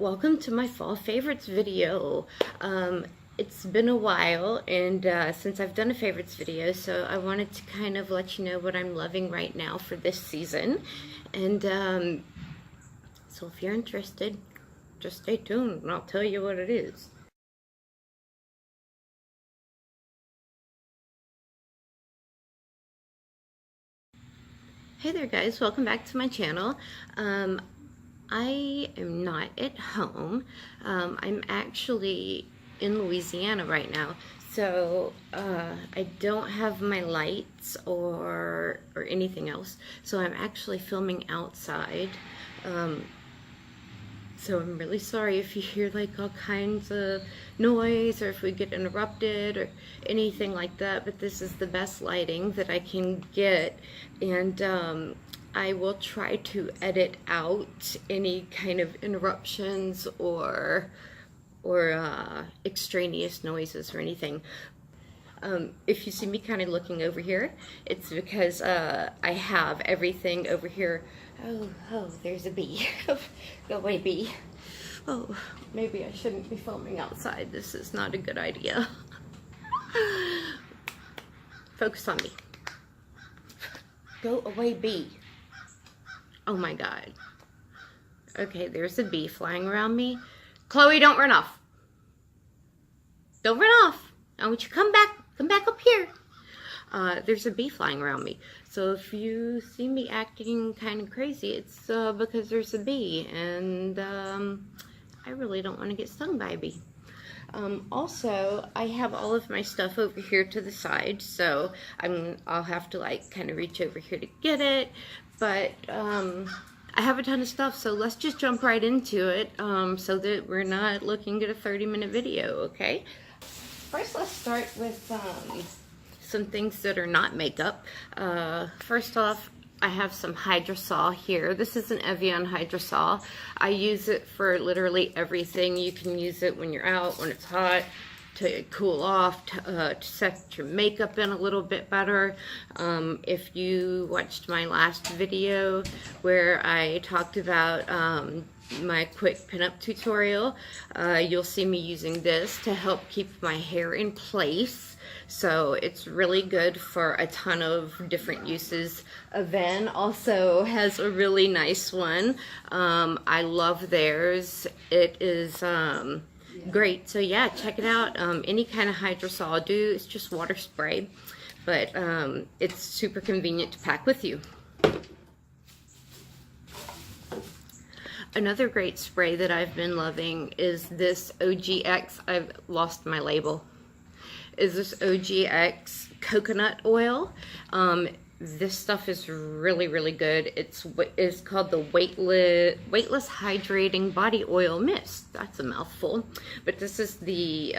Welcome to my fall favorites video. It's been a while and since I've done a favorites video, so I wanted to kind of let you know what I'm loving right now for this season. And so if you're interested, just stay tuned and I'll tell you what it is. Hey there guys, welcome back to my channel. I am not at home. I'm actually in Louisiana right now, so I don't have my lights or anything else, so I'm actually filming outside. So I'm really sorry if you hear like all kinds of noise or if we get interrupted or anything like that, but this is the best lighting that I can get, and I will try to edit out any kind of interruptions or extraneous noises or anything. If you see me kind of looking over here, it's because I have everything over here. Oh, there's a bee. Go away, bee. Oh, maybe I shouldn't be filming outside. This is not a good idea. Focus on me. Go away, bee. Oh my God. Okay, there's a bee flying around me. Chloe, don't run off. Don't run off. I want you to come back up here. There's a bee flying around me. So if you see me acting kind of crazy, it's because there's a bee, and I really don't want to get stung by a bee. Also, I have all of my stuff over here to the side, so I'll have to like kind of reach over here to get it, but I have a ton of stuff, so let's just jump right into it so that we're not looking at a 30-minute video, okay? First, let's start with some things that are not makeup. First off, I have some Hydrosol here. This is an Evian Hydrosol. I use it for literally everything. You can use it when you're out, when it's hot, to cool off, to set your makeup in a little bit better. If you watched my last video where I talked about my quick pinup tutorial, you'll see me using this to help keep my hair in place. So it's really good for a ton of different uses. Aven also has a really nice one. I love theirs. It is great. So yeah, check it out. Any kind of Hydrosol I'll do. It's just water spray, but it's super convenient to pack with you. Another great spray that I've been loving is this OGX. I've lost my label. Is this OGX coconut oil. This stuff is really, really good. It's called the Weightless Hydrating Body Oil Mist. That's a mouthful. But this is the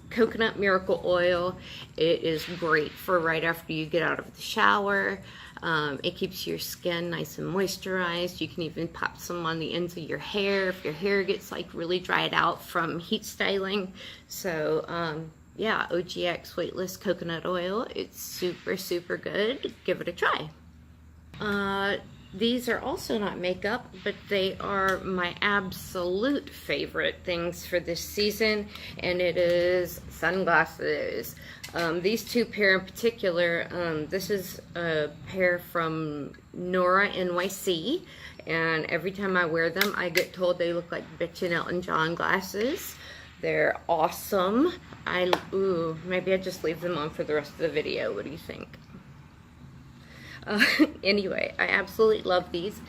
coconut miracle oil. It is great for right after you get out of the shower. It keeps your skin nice and moisturized. You can even pop some on the ends of your hair if your hair gets like really dried out from heat styling. So yeah, OGX Weightless Coconut Oil. It's super, super good. Give it a try. These are also not makeup, but they are my absolute favorite things for this season, and it is sunglasses. These two pair in particular, this is a pair from Nora NYC, and every time I wear them, I get told they look like Bitch and Elton John glasses. They're awesome. Maybe I just leave them on for the rest of the video. What do you think? Anyway, I absolutely love these.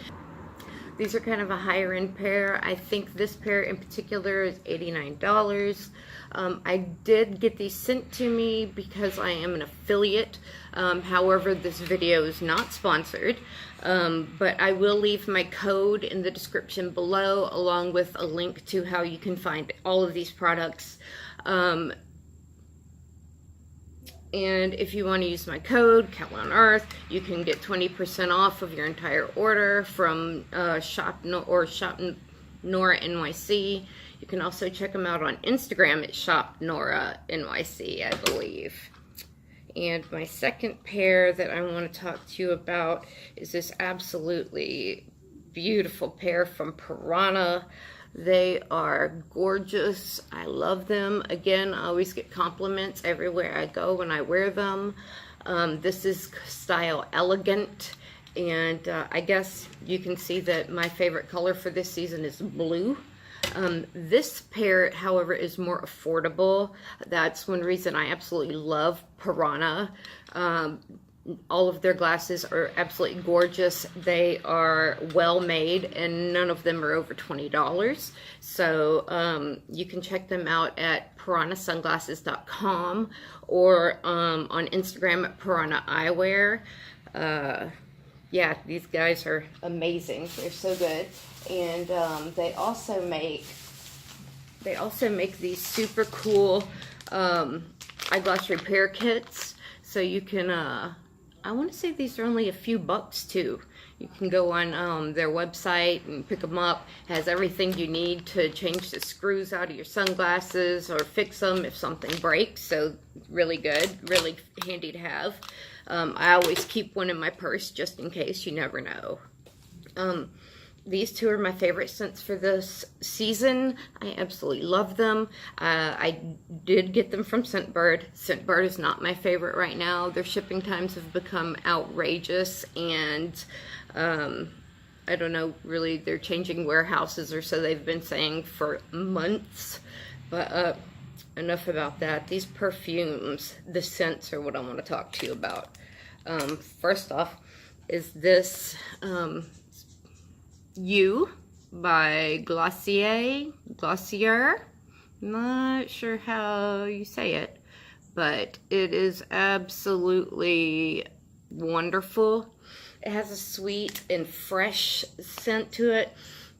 These are kind of a higher end pair. I think this pair in particular is $89. I did get these sent to me because I am an affiliate. However, this video is not sponsored. But I will leave my code in the description below, along with a link to how you can find all of these products. And if you want to use my code, Kell on Earth, you can get 20% off of your entire order from Shop Nora NYC. You can also check them out on Instagram at Shop Nora NYC, I believe. And my second pair that I want to talk to you about is this absolutely beautiful pair from Piranha. They are gorgeous. I love them. Again, I always get compliments everywhere I go when I wear them. This is style elegant, and I guess you can see that my favorite color for this season is blue. This pair, however, is more affordable. That's one reason I absolutely love Piranha. All of their glasses are absolutely gorgeous. They are well made, and none of them are over $20. So you can check them out at piranhasunglasses.com or on Instagram at Piranha Eyewear. Yeah, these guys are amazing. They're so good. And they also make these super cool eyeglass repair kits. So you can I want to say these are only a few bucks too. You can go on their website and pick them up. It has everything you need to change the screws out of your sunglasses or fix them if something breaks. So really good, really handy to have. I always keep one in my purse just in case. You never know. These two are my favorite scents for this season. I absolutely love them. I did get them from Scentbird. Scentbird is not my favorite right now. Their shipping times have become outrageous, and I don't know, really, they're changing warehouses, or so they've been saying for months. But enough about that. These perfumes, the scents, are what I want to talk to you about. First off is this You by Glossier. Not sure how you say it, but it is absolutely wonderful. It has a sweet and fresh scent to it,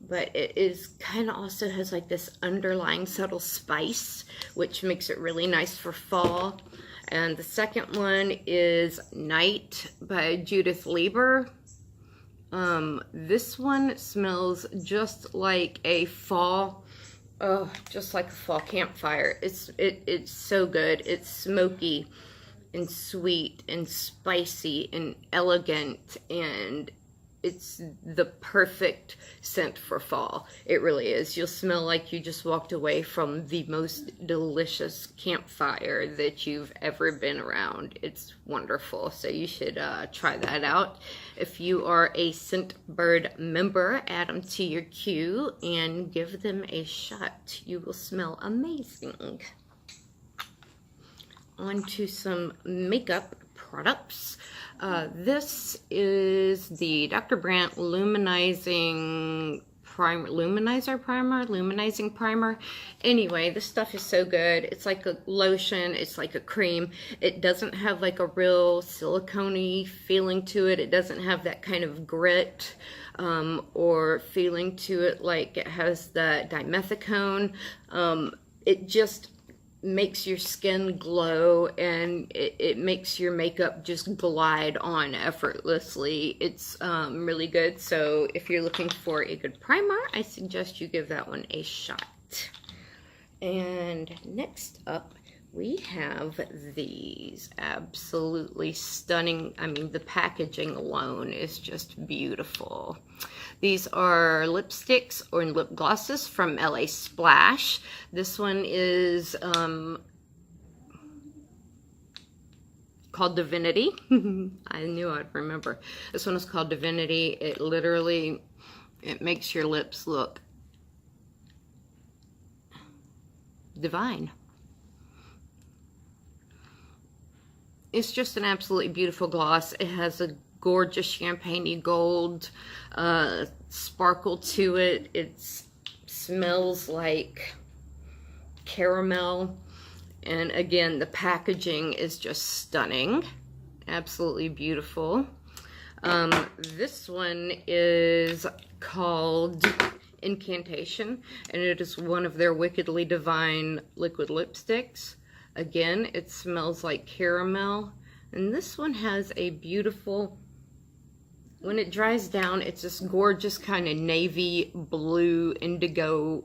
but it is kind of also has like this underlying subtle spice, which makes it really nice for fall. And the second one is Night by Judith Lieber. This one smells just like a fall, just like a fall campfire. It's so good. It's smoky and sweet and spicy and elegant, and it's the perfect scent for fall. It really is. You'll smell like you just walked away from the most delicious campfire that you've ever been around. It's wonderful. So you should try that out. If you are a Scentbird member, add them to your queue and give them a shot. You will smell amazing. On to some makeup products. This is the Dr. Brandt Luminizing Primer. Anyway, this stuff is so good. It's like a lotion. It's like a cream. It doesn't have like a real silicone-y feeling to it. It doesn't have that kind of grit or feeling to it like it has the dimethicone. It just makes your skin glow, and it makes your makeup just glide on effortlessly. It's really good. So if you're looking for a good primer, I suggest you give that one a shot. And next up, we have these absolutely stunning. I mean, the packaging alone is just beautiful. These are lipsticks or lip glosses from LA Splash. This one is called Divinity. I knew I'd remember. This one is called Divinity. It literally, it makes your lips look divine. It's just an absolutely beautiful gloss. It has a gorgeous champagne-y gold sparkle to it. It smells like caramel. And again, the packaging is just stunning. Absolutely beautiful. This one is called Incantation, and it is one of their Wickedly Divine liquid lipsticks. Again, it smells like caramel. And this one has a beautiful, when it dries down, it's this gorgeous kind of navy blue, indigo,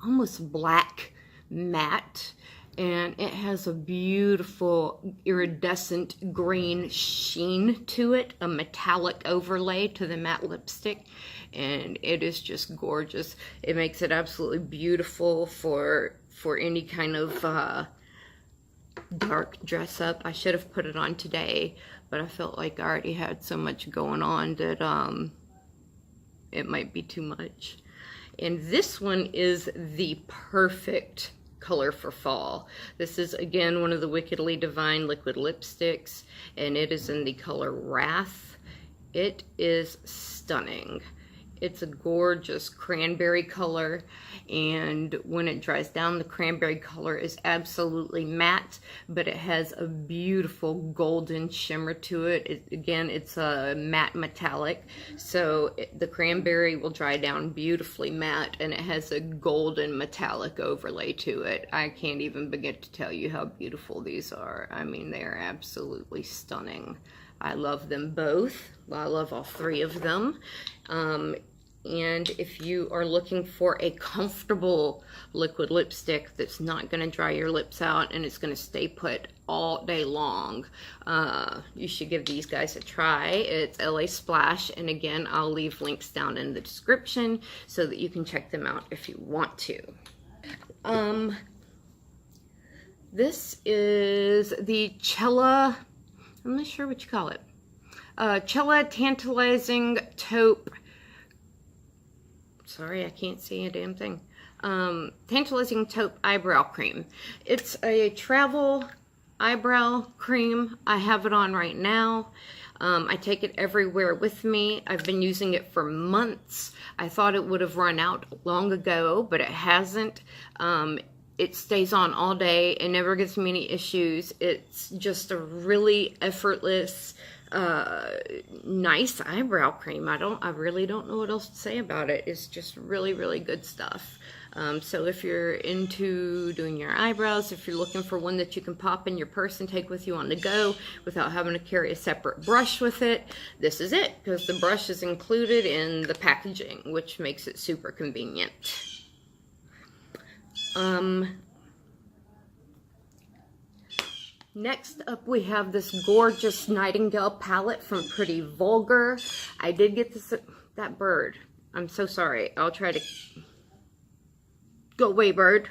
almost black matte. and it has a beautiful iridescent green sheen to it, a metallic overlay to the matte lipstick, and it is just gorgeous. It makes it absolutely beautiful for any kind of dark dress up. I should have put it on today, but I felt like I already had so much going on that it might be too much. And this one is the perfect color for fall. This is again one of the Wickedly Divine liquid lipsticks, and it is in the color Wrath. It is stunning. It's a gorgeous cranberry color, and when it dries down, the cranberry color is absolutely matte, but it has a beautiful golden shimmer to it. Again, it's a matte metallic, so the cranberry will dry down beautifully matte, and it has a golden metallic overlay to it. I can't even begin to tell you how beautiful these are. I mean, they are absolutely stunning. I love them both. Well, I love all three of them. And if you are looking for a comfortable liquid lipstick that's not going to dry your lips out and it's going to stay put all day long, you should give these guys a try. It's LA Splash, and again, I'll leave links down in the description so that you can check them out if you want to. This is the Cella, I'm not sure what you call it, Cella Tantalizing Taupe. Sorry, I can't see a damn thing. Tantalizing Taupe Eyebrow Cream. It's a travel eyebrow cream. I have it on right now. I take it everywhere with me. I've been using it for months. I thought it would have run out long ago, but it hasn't. It stays on all day. It never gives me any issues. It's just a really effortless, nice eyebrow cream. I really don't know what else to say about it. It's just really, really good stuff. So if you're into doing your eyebrows, if you're looking for one that you can pop in your purse and take with you on the go without having to carry a separate brush with it, this is it, because the brush is included in the packaging, which makes it super convenient. Next up, we have this gorgeous Nightingale palette from Pretty Vulgar. I did get this, that bird. I'm so sorry. I'll try to go away, bird.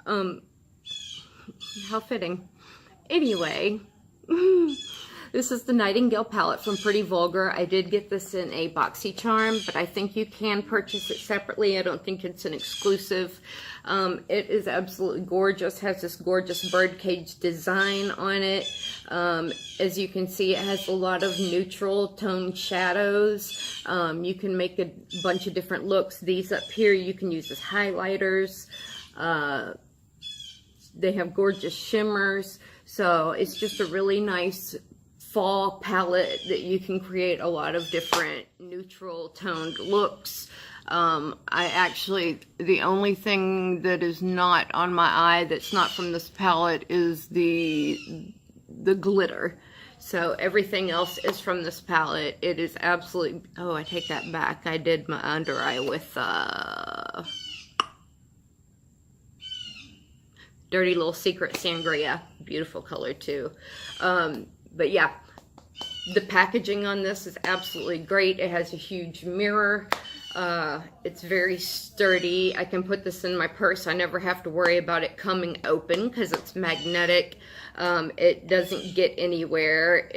How fitting. Anyway, this is the Nightingale palette from Pretty Vulgar. I did get this in a BoxyCharm, but I think you can purchase it separately. I don't think it's an exclusive. It is absolutely gorgeous. Has this gorgeous birdcage design on it. As you can see, it has a lot of neutral tone shadows. You can make a bunch of different looks. These up here you can use as highlighters. They have gorgeous shimmers. So it's just a really nice fall palette that you can create a lot of different neutral toned looks. The only thing that is not on my eye that's not from this palette is the glitter. So everything else is from this palette. It is absolutely, oh, I take that back. I did my under eye with Dirty Little Secret Sangria. Beautiful color too. But yeah, the packaging on this is absolutely great. It has a huge mirror. It's very sturdy. I can put this in my purse. I never have to worry about it coming open because it's magnetic. It doesn't get anywhere.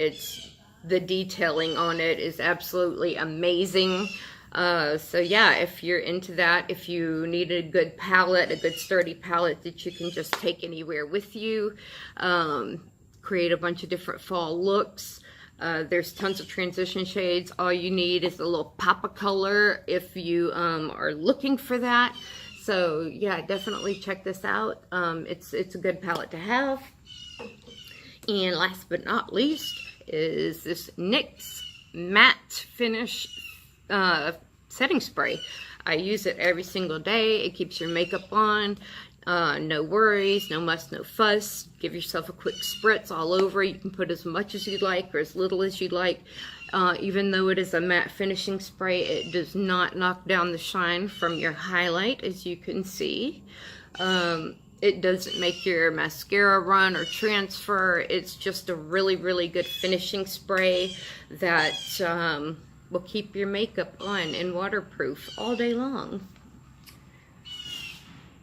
The detailing on it is absolutely amazing. So yeah, if you're into that, if you need a good palette, a good sturdy palette that you can just take anywhere with you, create a bunch of different fall looks. There's tons of transition shades. All you need is a little pop of color if you are looking for that. So yeah, definitely check this out. It's a good palette to have. And last but not least is this NYX Matte Finish setting spray. I use it every single day. It keeps your makeup on. No worries, no muss, no fuss. Give yourself a quick spritz all over. You can put as much as you'd like or as little as you'd like. Even though it is a matte finishing spray, it does not knock down the shine from your highlight, as you can see. It doesn't make your mascara run or transfer. It's just a really, really good finishing spray that will keep your makeup on and waterproof all day long.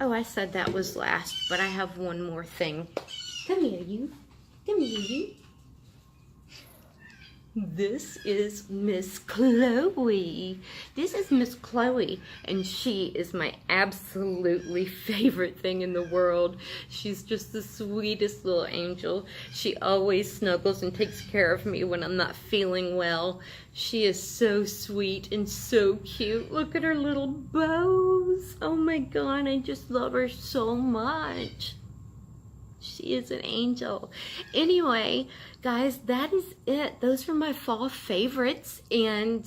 Oh, I said that was last, but I have one more thing. Come here, you. Come here, you. This is Miss Chloe. This is Miss Chloe, and she is my absolutely favorite thing in the world. She's just the sweetest little angel. She always snuggles and takes care of me when I'm not feeling well. She is so sweet and so cute. Look at her little bows. Oh my God, I just love her so much. She is an angel. Anyway, guys, that is it. Those were my fall favorites, and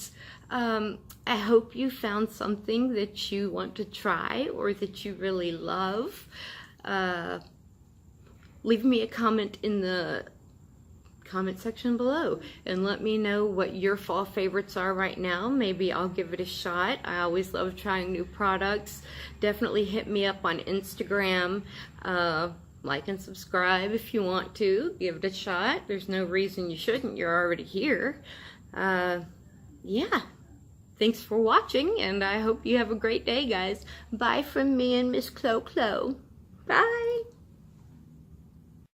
I hope you found something that you want to try or that you really love. Leave me a comment in the comment section below and let me know what your fall favorites are right now. Maybe I'll give it a shot. I always love trying new products. Definitely hit me up on Instagram. Like and subscribe if you want to. Give it a shot. There's no reason you shouldn't. You're already here. Yeah. Thanks for watching, and I hope you have a great day, guys. Bye from me and Miss Chloe. Bye.